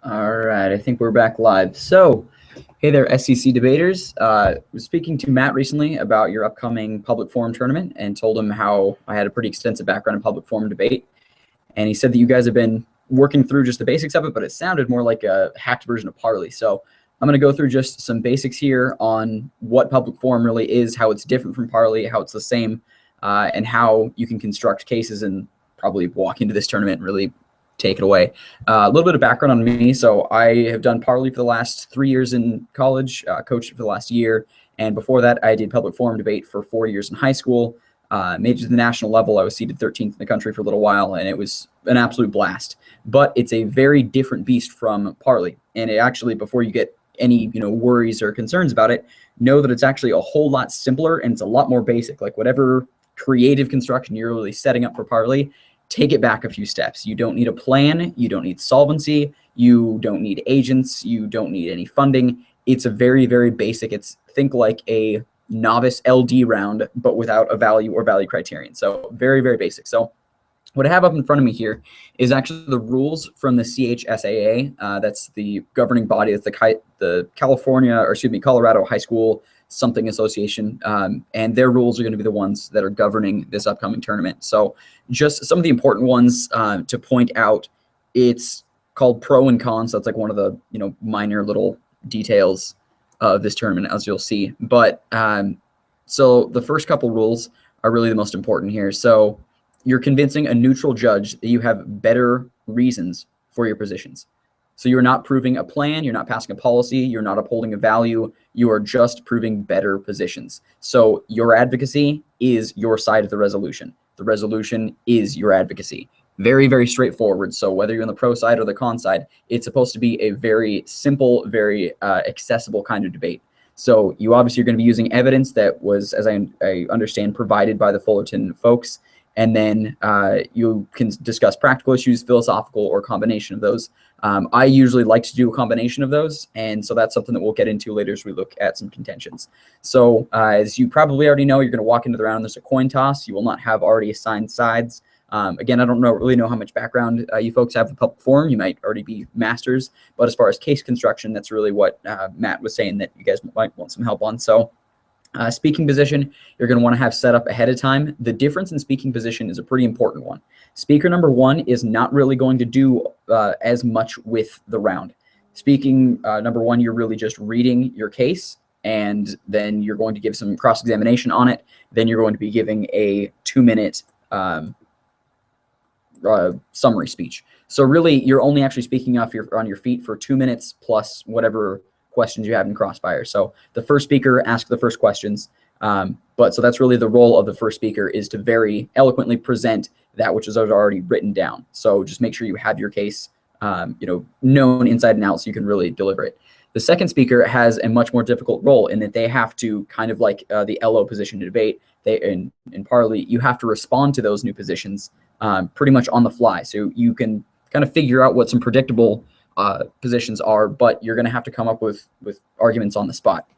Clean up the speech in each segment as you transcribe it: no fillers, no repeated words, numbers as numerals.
All right, I think we're back live. So, hey there, SCC debaters. I was speaking to Matt recently about your upcoming public forum tournament and told him how I had a pretty extensive background in public forum debate. And he said that you guys have been working through just the basics of it, but it sounded more like a hacked version of Parley. So I'm going to go through just some basics here on what public forum really is, how it's different from Parley, how it's the same, and how you can construct cases and probably walk into this tournament and really take it away. A little bit of background on me. So I have done Parley for the last 3 years in college, coached it for the last year. And before that, I did public forum debate for 4 years in high school. Made it to the national level. I was seeded 13th in the country for a little while, and it was an absolute blast. But it's a very different beast from Parley. And it actually, before you get any worries or concerns about it, know that it's actually a whole lot simpler and it's a lot more basic. Like whatever creative construction you're really setting up for Parley, take it back a few steps. You don't need a plan. You don't need solvency. You don't need agents. You don't need any funding. It's a very, very basic. Think like a novice LD round, but without a value or value criterion. So very, very basic. So what I have up in front of me here is actually the rules from the CHSAA. That's the governing body. That's the Colorado High School something association, and their rules are going to be the ones that are governing this upcoming tournament. So just some of the important ones to point out. It's called pro and con, so that's like one of the minor little details of this tournament, as you'll see. But so the first couple rules are really the most important here. So you're convincing a neutral judge that you have better reasons for your positions. So you're not proving a plan, you're not passing a policy, you're not upholding a value, you are just proving better positions. So your advocacy is your side of the resolution. The resolution is your advocacy. Very, very straightforward. So whether you're on the pro side or the con side, it's supposed to be a very simple, very accessible kind of debate. So you obviously are going to be using evidence that was, as I understand, provided by the Fullerton folks. And then you can discuss practical issues, philosophical, or a combination of those. I usually like to do a combination of those, and so that's something that we'll get into later as we look at some contentions. So as you probably already know, you're going to walk into the round, there's a coin toss. You will not have already assigned sides. Again, I don't really know how much background you folks have in public forum. You might already be masters, but as far as case construction, that's really what Matt was saying that you guys might want some help on. So speaking position, you're going to want to have set up ahead of time. The difference in speaking position is a pretty important one. Speaker number one is not really going to do as much with the round. Speaking number one, you're really just reading your case, and then you're going to give some cross-examination on it. Then you're going to be giving a 2-minute summary speech. So really, you're only actually speaking on your feet for 2 minutes plus whatever questions you have in Crossfire. So the first speaker asks the first questions. But so that's really the role of the first speaker, is to very eloquently present that which is already written down. So just make sure you have your case, known inside and out so you can really deliver it. The second speaker has a much more difficult role in that they have to kind of like the LO position to debate. In Parley, you have to respond to those new positions pretty much on the fly. So you can kind of figure out what some predictable positions are, but you're going to have to come up with arguments on the spot.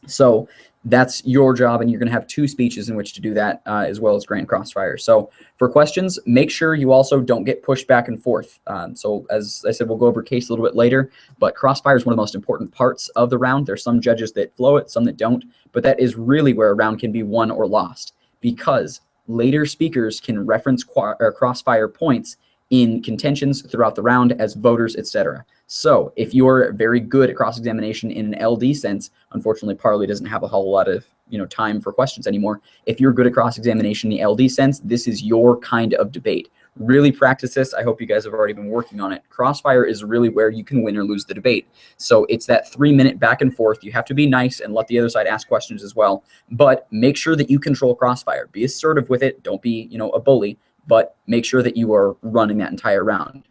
So that's your job, and you're going to have 2 speeches in which to do that, as well as Grand Crossfire. So for questions, make sure you also don't get pushed back and forth. So as I said, we'll go over case a little bit later, but Crossfire is one of the most important parts of the round. There's some judges that flow it, some that don't, but that is really where a round can be won or lost, because later speakers can reference Crossfire points in contentions throughout the round as voters, etc. So if you're very good at cross-examination in an LD sense, unfortunately Parley doesn't have a whole lot of time for questions anymore. If you're good at cross-examination in the LD sense, this is your kind of debate. Really practice this. I hope you guys have already been working on it. Crossfire is really where you can win or lose the debate. So it's that 3-minute back and forth. You have to be nice and let the other side ask questions as well, but make sure that you control Crossfire. Be assertive with it. Don't be a bully, but make sure that you are running that entire round.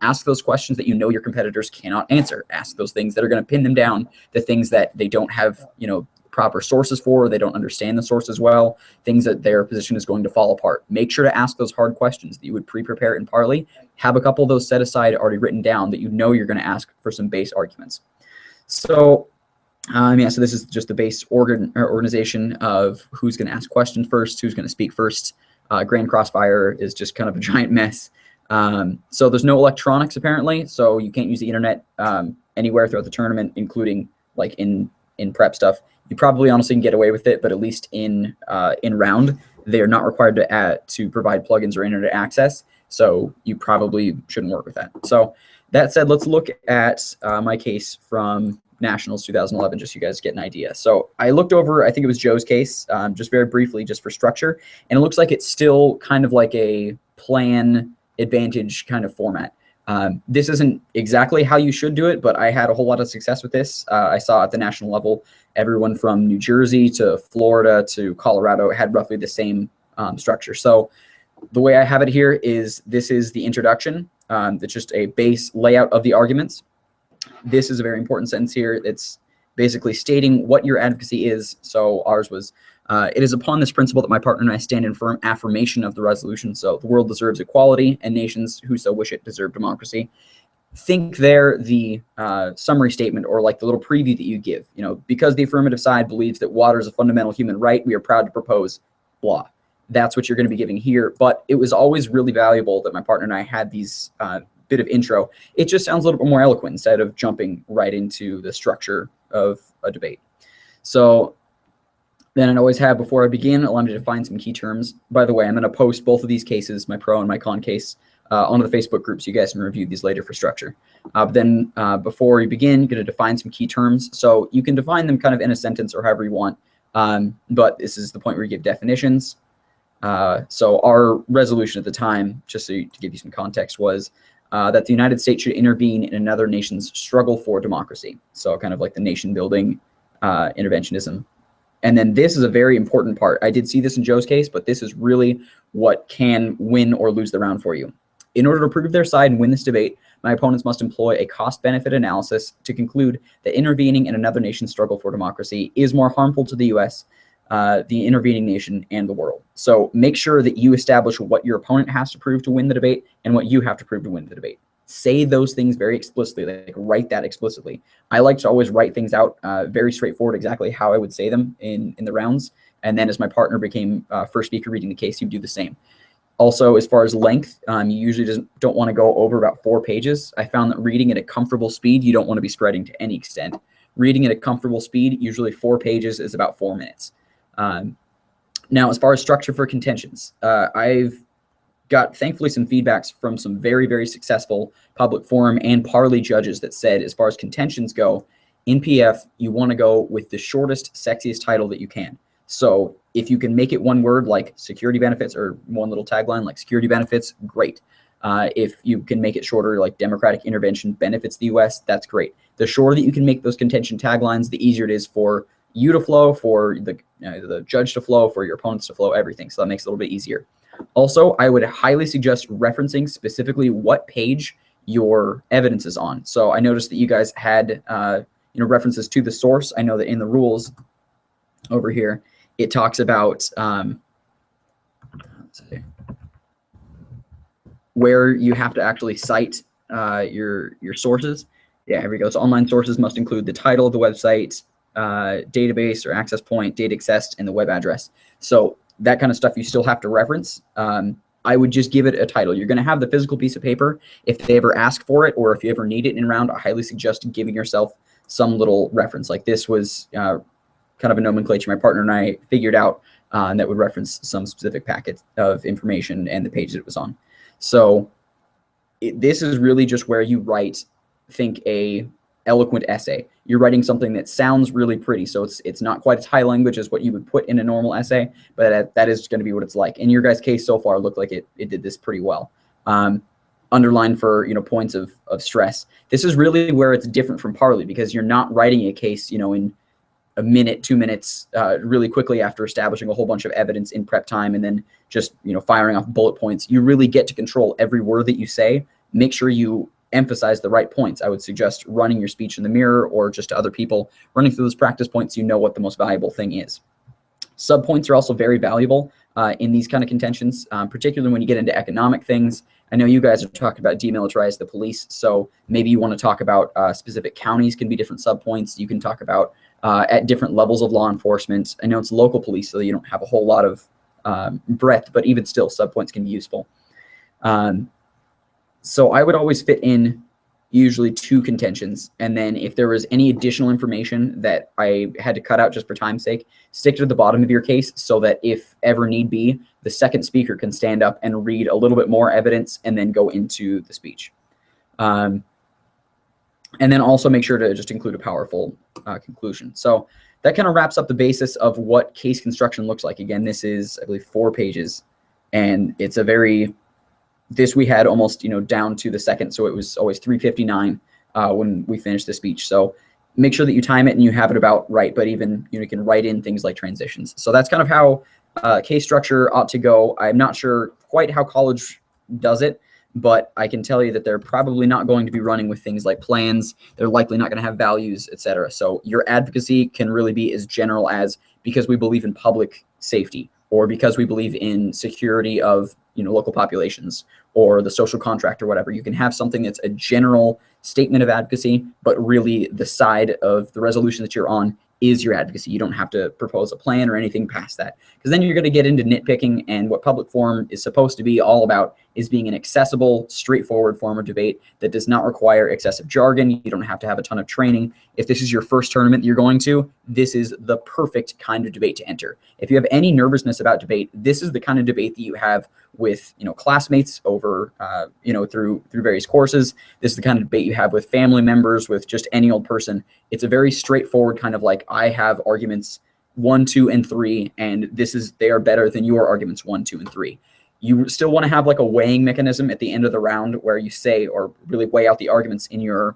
Ask those questions that your competitors cannot answer. Ask those things that are going to pin them down, the things that they don't have, proper sources for, they don't understand the sources well, things that their position is going to fall apart. Make sure to ask those hard questions that you would pre-prepare in Parley. Have a couple of those set aside, already written down, that you're going to ask for some base arguments. So so this is just the base organization of who's going to ask questions first, who's going to speak first. Grand Crossfire is just kind of a giant mess. So there's no electronics apparently, so you can't use the internet anywhere throughout the tournament, including like in prep stuff. You probably honestly can get away with it, but at least in round, they are not required to provide plugins or internet access. So you probably shouldn't work with that. So that said, let's look at my case from Nationals 2011, just so you guys get an idea. So I looked over, I think it was Joe's case, just very briefly, just for structure, and it looks like it's still kind of like a plan advantage kind of format. This isn't exactly how you should do it, but I had a whole lot of success with this. I saw at the national level, everyone from New Jersey to Florida to Colorado had roughly the same structure. So the way I have it here is this is the introduction. It's just a base layout of the arguments. This is a very important sentence here. It's basically stating what your advocacy is. So ours was, it is upon this principle that my partner and I stand in firm affirmation of the resolution. So the world deserves equality, and nations who so wish it deserve democracy. Think there the summary statement, or like the little preview that you give. You know, because the affirmative side believes that water is a fundamental human right, we are proud to propose blah. That's what you're going to be giving here. But it was always really valuable that my partner and I had these bit of intro. It just sounds a little bit more eloquent instead of jumping right into the structure of a debate. So then I always have, before I begin, allow me to define some key terms. By the way, I'm going to post both of these cases, my pro and my con case, onto the Facebook group so you guys can review these later for structure. But then before we begin, you're going to define some key terms. So you can define them kind of in a sentence or however you want, but this is the point where you give definitions. So our resolution at the time, just to give you some context, was that the United States should intervene in another nation's struggle for democracy. So kind of like the nation building interventionism. And then this is a very important part. I did see this in Joe's case, but this is really what can win or lose the round for you. In order to prove their side and win this debate, my opponents must employ a cost-benefit analysis to conclude that intervening in another nation's struggle for democracy is more harmful to the U.S., the intervening nation, and the world. So make sure that you establish what your opponent has to prove to win the debate and what you have to prove to win the debate. Say those things very explicitly, like write that explicitly. I like to always write things out very straightforward, exactly how I would say them in the rounds. And then as my partner became first speaker reading the case, he'd do the same. Also, as far as length, you usually don't want to go over about 4 pages. I found that reading at a comfortable speed, you don't want to be spreading to any extent. Reading at a comfortable speed, usually 4 pages is about 4 minutes. Now, as far as structure for contentions, I've got thankfully some feedbacks from some very, very successful public forum and parley judges that said, as far as contentions go, in PF, you want to go with the shortest, sexiest title that you can. So if you can make it one word like security benefits, or one little tagline like security benefits, great. If you can make it shorter, like democratic intervention benefits the U.S., that's great. The shorter that you can make those contention taglines, the easier it is for you to flow, for the judge to flow, for your opponents to flow, everything. So that makes it a little bit easier. Also, I would highly suggest referencing specifically what page your evidence is on. So I noticed that you guys had references to the source. I know that in the rules over here, it talks about let's see, where you have to actually cite your sources. Yeah, here we go. So online sources must include the title of the website, database or access point, date accessed, and the web address. So that kind of stuff you still have to reference. I would just give it a title. You're going to have the physical piece of paper. If they ever ask for it, or if you ever need it in round, I highly suggest giving yourself some little reference. Like this was kind of a nomenclature my partner and I figured out that would reference some specific packet of information and the page that it was on. So this is really just where you write, think a eloquent essay. You're writing something that sounds really pretty. So it's not quite as high language as what you would put in a normal essay, but that is going to be what it's like. In your guys' case so far, looked like it did this pretty well. Underline for points of stress. This is really where it's different from parley, because you're not writing a case in a minute, 2 minutes, really quickly after establishing a whole bunch of evidence in prep time and then just firing off bullet points. You really get to control every word that you say. Make sure you emphasize the right points. I would suggest running your speech in the mirror, or just to other people, running through those practice points. You know what the most valuable thing is. Subpoints are also very valuable in these kind of contentions, particularly when you get into economic things. I know you guys are talking about demilitarize the police, so maybe you want to talk about specific counties can be different subpoints. You can talk about at different levels of law enforcement. I know it's local police, so you don't have a whole lot of breadth, but even still, subpoints can be useful. So I would always fit in usually 2 contentions. And then if there was any additional information that I had to cut out just for time's sake, stick it to the bottom of your case so that if ever need be, the second speaker can stand up and read a little bit more evidence and then go into the speech. And then also make sure to just include a powerful conclusion. So that kind of wraps up the basis of what case construction looks like. Again, this is, I believe, 4 pages, and it's a very, this we had almost, down to the second. So it was always 3:59 when we finished the speech. So make sure that you time it and you have it about right, but even, you can write in things like transitions. So that's kind of how case structure ought to go. I'm not sure quite how college does it, but I can tell you that they're probably not going to be running with things like plans. They're likely not going to have values, etc. So your advocacy can really be as general as because we believe in public safety, or because we believe in security of local populations, or the social contract, or whatever. You can have something that's a general statement of advocacy, but really the side of the resolution that you're on is your advocacy. You don't have to propose a plan or anything past that, because then you're going to get into nitpicking. And what public forum is supposed to be all about is being an accessible, straightforward form of debate that does not require excessive jargon. You don't have to have a ton of training. If this is your first tournament that you're going to, this is the perfect kind of debate to enter. If you have any nervousness about debate, this is the kind of debate that you have with classmates over through various courses. This is the kind of debate you have with family members, with just any old person. It's a very straightforward kind of like, I have arguments 1, 2, and 3, and they are better than your arguments 1, 2, and 3. You still want to have like a weighing mechanism at the end of the round where you say, or really weigh out the arguments in your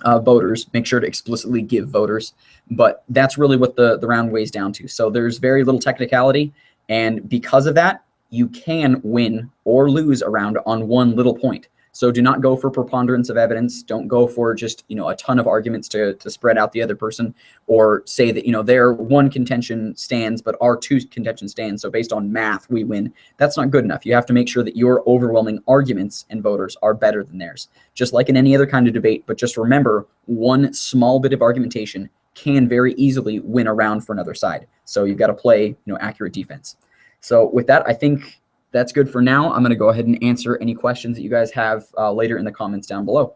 voters. Make sure to explicitly give voters, but that's really what the round weighs down to. So there's very little technicality, and because of that, you can win or lose a round on one little point. So do not go for preponderance of evidence. Don't go for just, a ton of arguments to spread out the other person, or say that, their 1 contention stands, but our 2 contention stands. So based on math, we win. That's not good enough. You have to make sure that your overwhelming arguments and voters are better than theirs, just like in any other kind of debate. But just remember, one small bit of argumentation can very easily win a round for another side. So you've got to play, accurate defense. So with that, I think that's good for now. I'm going to go ahead and answer any questions that you guys have later in the comments down below.